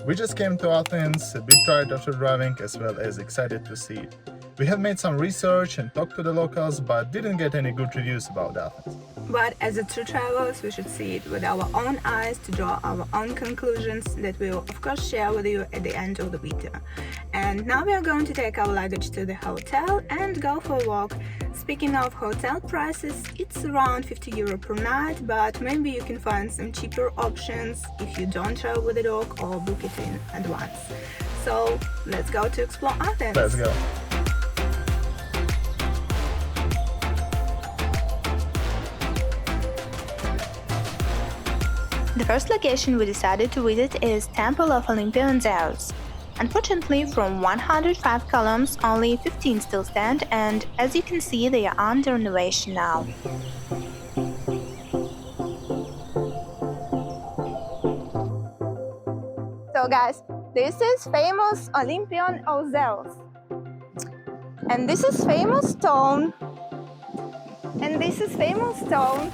We just came to Athens, a bit tired after driving as well as excited to see it. We have made some research and talked to the locals, but didn't get any good reviews about Athens. But as a true travelers, we should see it with our own eyes to draw our own conclusions that we will of course share with you at the end of the video. And now we are going to take our luggage to the hotel and go for a walk. Speaking of hotel prices, it's around €50 per night, but maybe you can find some cheaper options if you don't travel with a dog or book it in advance. So let's go to explore Athens. Let's go. The first location we decided to visit is Temple of Olympian Zeus. Unfortunately, from 105 columns, only 15 still stand, and as you can see, they are under renovation now. So guys, this is famous Olympian of Zeus. And this is famous stone. And this is famous stone.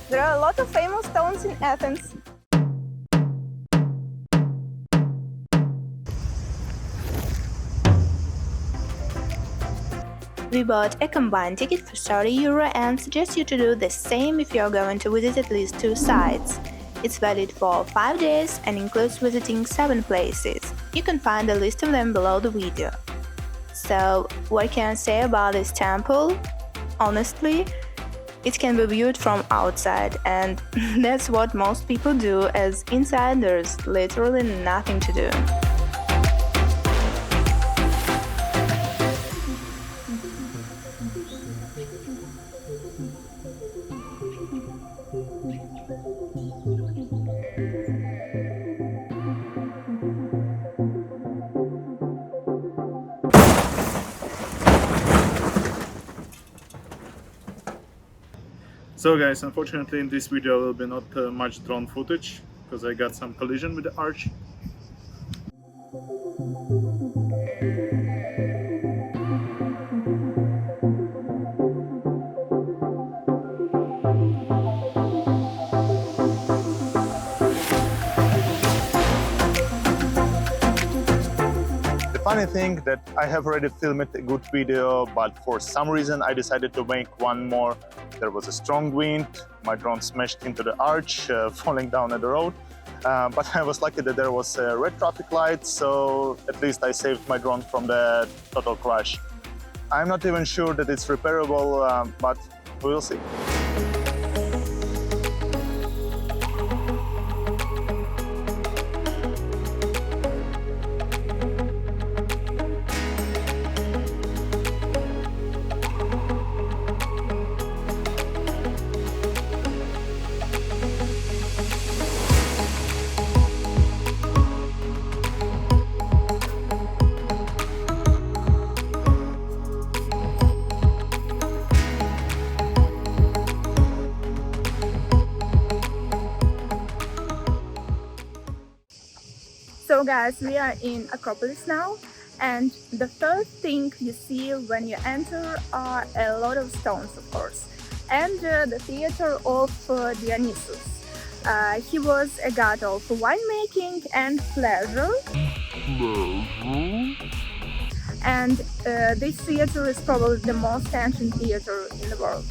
There are a lot of famous stones in Athens. We bought a combined ticket for €30 and suggest you to do the same if you are going to visit at least 2 sites. It's valid for 5 days and includes visiting 7 places. You can find a list of them below the video. So, what can I say about this temple? Honestly, it can be viewed from outside, and that's what most people do, as inside there's literally nothing to do. So guys, unfortunately in this video will be not much drone footage because I got some collision with the arch. Funny thing that I have already filmed a good video, but for some reason I decided to make one more. There was a strong wind, my drone smashed into the arch, falling down at the road. But I was lucky that there was a red traffic light, so at least I saved my drone from the total crash. I'm not even sure that it's repairable, but we will see. So guys, we are in Acropolis now, and the first thing you see when you enter are a lot of stones, of course, and the theater of Dionysus. He was a god of winemaking and pleasure. And this theater is probably the most ancient theater in the world.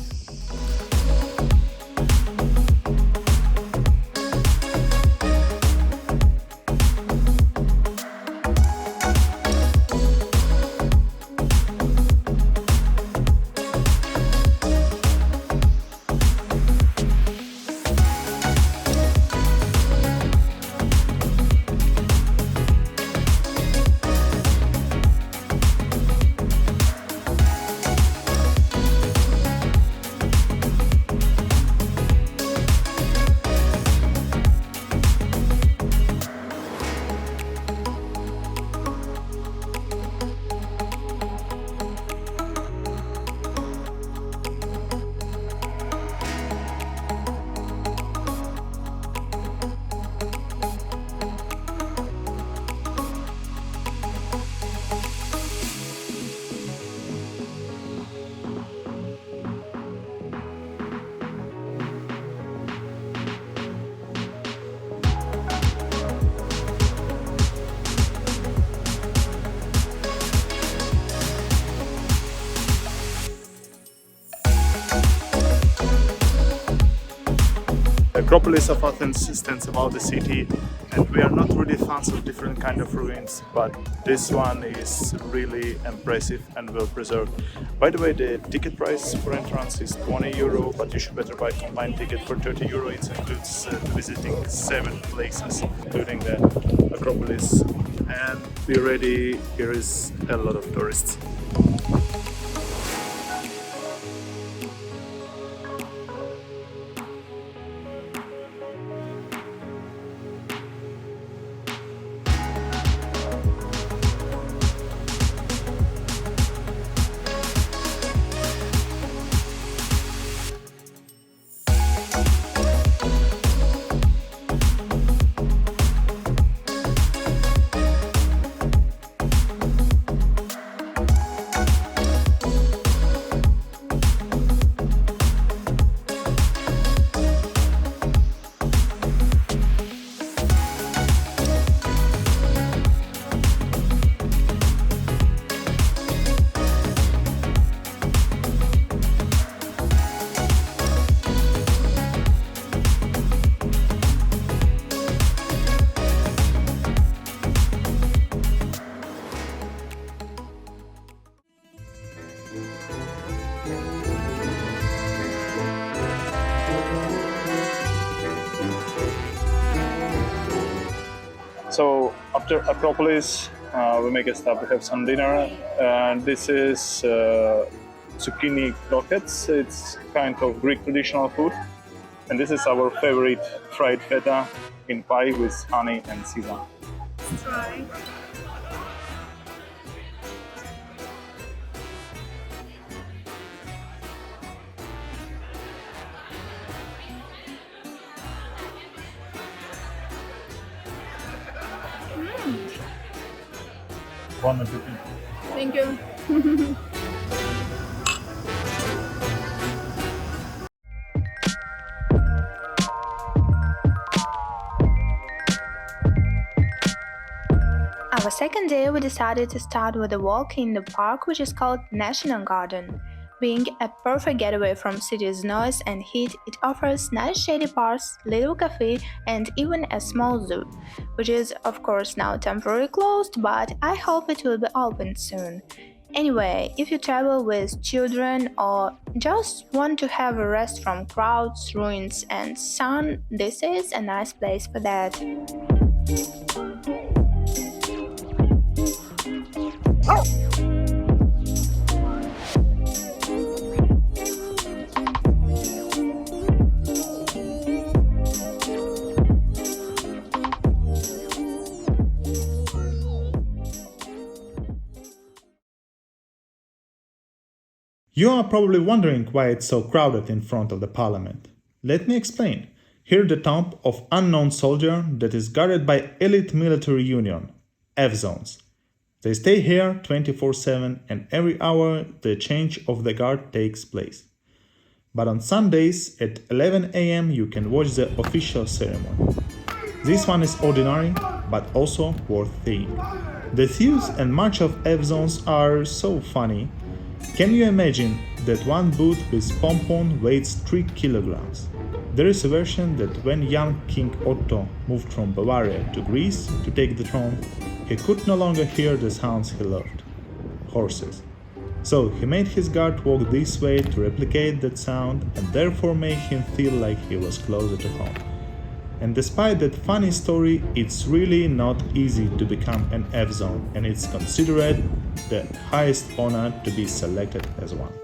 Acropolis of Athens stands above the city, and we are not really fans of different kind of ruins, but this one is really impressive and well preserved. By the way, the ticket price for entrance is 20 euro, but you should better buy combined ticket for 30 euro. It includes visiting 7 places, including the Acropolis. And be ready, here is a lot of tourists. So after Acropolis, we make a stop to have some dinner. This is zucchini croquettes. It's kind of Greek traditional food. And this is our favorite fried feta in pie with honey and sesame. Let's try. Bon appetit. Thank you. Our second day, we decided to start with a walk in the park, which is called National Garden. Being a perfect getaway from city's noise and heat, it offers nice shady parks, little cafe, and even a small zoo, which is of course now temporarily closed, but I hope it will be opened soon. Anyway, if you travel with children or just want to have a rest from crowds, ruins, and sun, this is a nice place for that. You are probably wondering why it's so crowded in front of the parliament. Let me explain. Here the tomb of unknown soldier that is guarded by elite military union, F-zones. They stay here 24/7 and every hour the change of the guard takes place. But on Sundays at 11 a.m. you can watch the official ceremony. This one is ordinary, but also worth seeing. The thews and march of F-zones are so funny. Can you imagine that one boot with pom-pom weighs 3 kilograms? There is a version that when young King Otto moved from Bavaria to Greece to take the throne, he could no longer hear the sounds he loved, horses. So he made his guard walk this way to replicate that sound and therefore make him feel like he was closer to home. And despite that funny story, it's really not easy to become an F-zone, and it's considered the highest honor to be selected as one.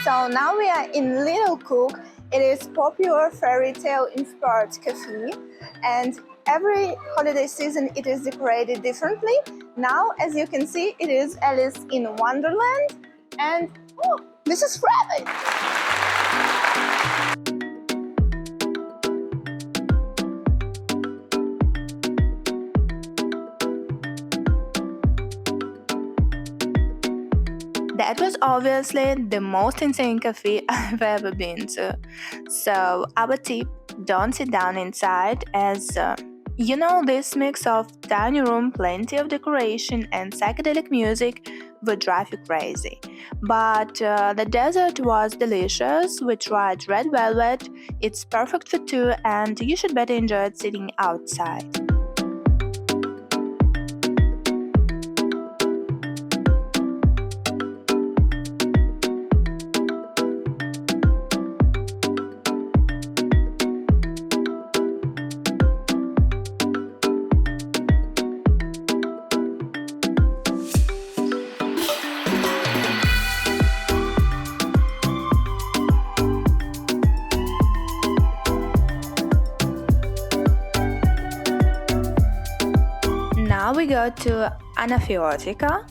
So now we are in Little Cook. It is popular fairy tale inspired cafe, and every holiday season it is decorated differently. Now, as you can see, it is Alice in Wonderland, and oh, this is Rabbit! That was obviously the most insane cafe I've ever been to. So, our tip, don't sit down inside, as this mix of tiny room, plenty of decoration, and psychedelic music would drive you crazy. But the dessert was delicious. We tried red velvet, it's perfect for two, and you should better enjoy it sitting outside. Now we go to Anaphiotica.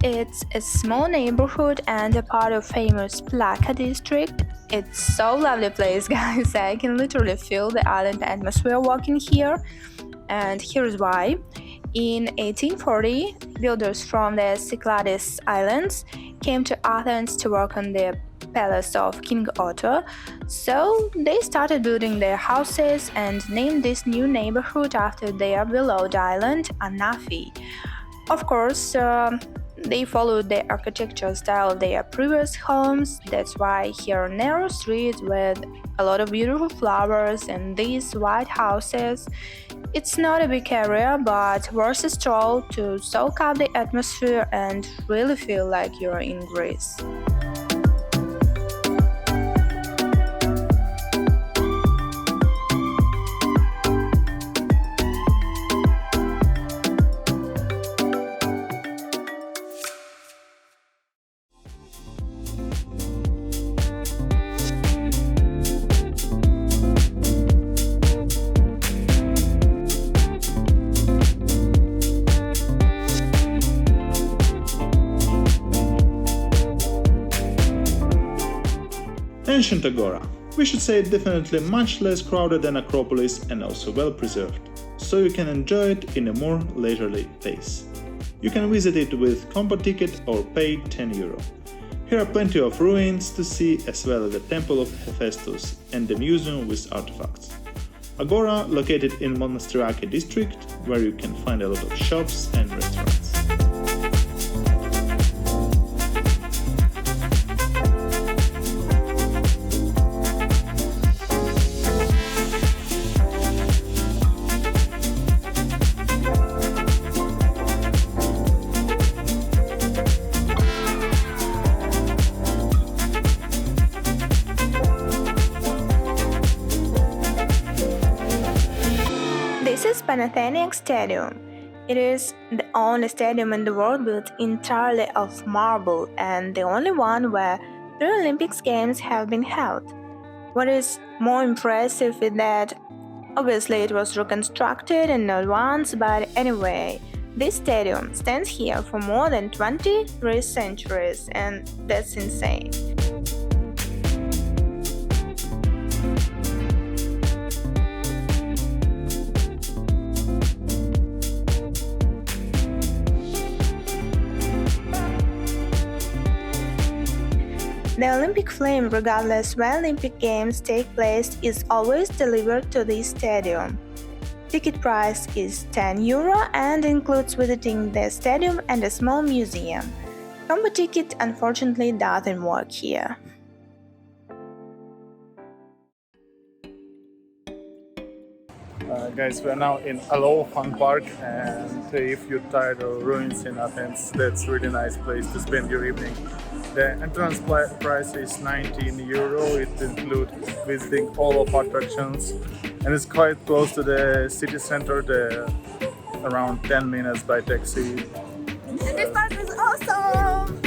It's a small neighborhood and a part of famous Plaka district. It's so lovely place, guys. I can literally feel the island atmosphere walking here. And here's why. In 1840, builders from the Cyclades Islands came to Athens to work on the palace of King Otto. So they started building their houses and named this new neighborhood after their beloved island, Anafi. Of course, they followed the architectural style of their previous homes. That's why here are narrow streets with a lot of beautiful flowers and these white houses. It's not a big area, but worth a stroll to soak up the atmosphere and really feel like you're in Greece. Ancient Agora. We should say definitely much less crowded than Acropolis and also well preserved, so you can enjoy it in a more leisurely pace. You can visit it with combo ticket or pay €10. Here are plenty of ruins to see, as well as the Temple of Hephaestus and the museum with artifacts. Agora, located in Monastriaki district, where you can find a lot of shops and restaurants. This is Panathenic Stadium. It is the only stadium in the world built entirely of marble and the only one where 3 Olympics Games have been held. What is more impressive is that obviously it was reconstructed and not once, but anyway, this stadium stands here for more than 23 centuries, and that's insane. The Olympic flame, regardless when Olympic Games take place, is always delivered to this stadium. Ticket price is €10 and includes visiting the stadium and a small museum. Combo ticket unfortunately doesn't work here. Guys, we are now in Alo Fun Park, and if you're tired of ruins in Athens, that's a really nice place to spend your evening. The entrance price is €19. It includes visiting all of attractions, and it's quite close to the city center, around 10 minutes by taxi. And this park is awesome!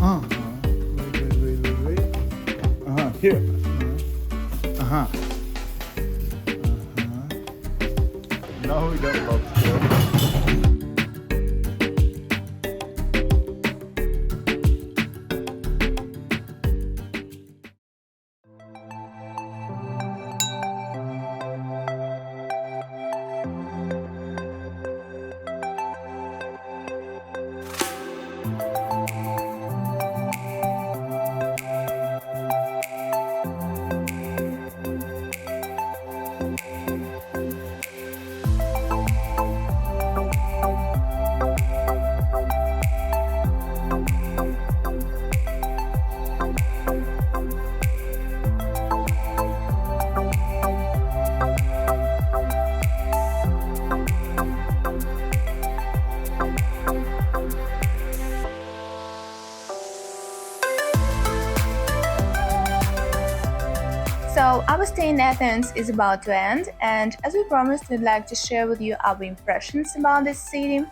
Wait. Here. No, we don't lock here. So our stay in Athens is about to end, and as we promised, we'd like to share with you our impressions about this city.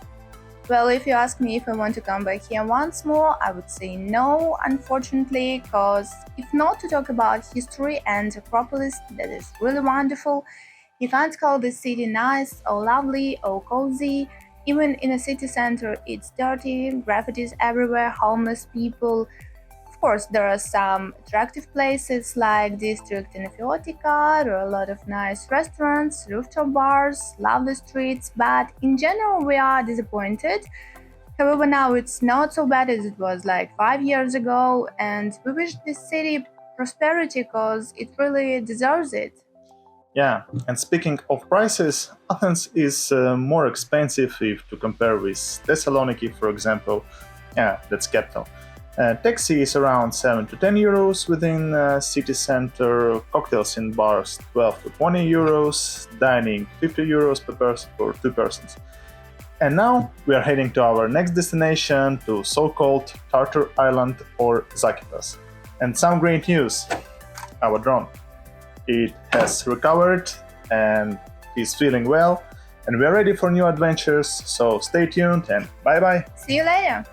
Well, if you ask me if I want to come back here once more, I would say no, unfortunately, because if not to talk about history and Acropolis, that is really wonderful, you can't call this city nice or lovely or cozy. Even in a city center, it's dirty, graffitis everywhere, homeless people. Of course, there are some attractive places like District in Fiotica, there are a lot of nice restaurants, rooftop bars, lovely streets, but in general we are disappointed. However, now it's not so bad as it was like 5 years ago, and we wish this city prosperity because it really deserves it. Yeah, and speaking of prices, Athens is more expensive if to compare with Thessaloniki, for example. Yeah, that's capital. Taxi is around 7 to 10 euros within city center, cocktails in bars 12 to 20 euros, dining 50 euros per person for 2 persons. And now we are heading to our next destination, to so-called Tartar Island or Zakynthos. And some great news, our drone. It has recovered and is feeling well, and we are ready for new adventures, so stay tuned and bye bye! See you later!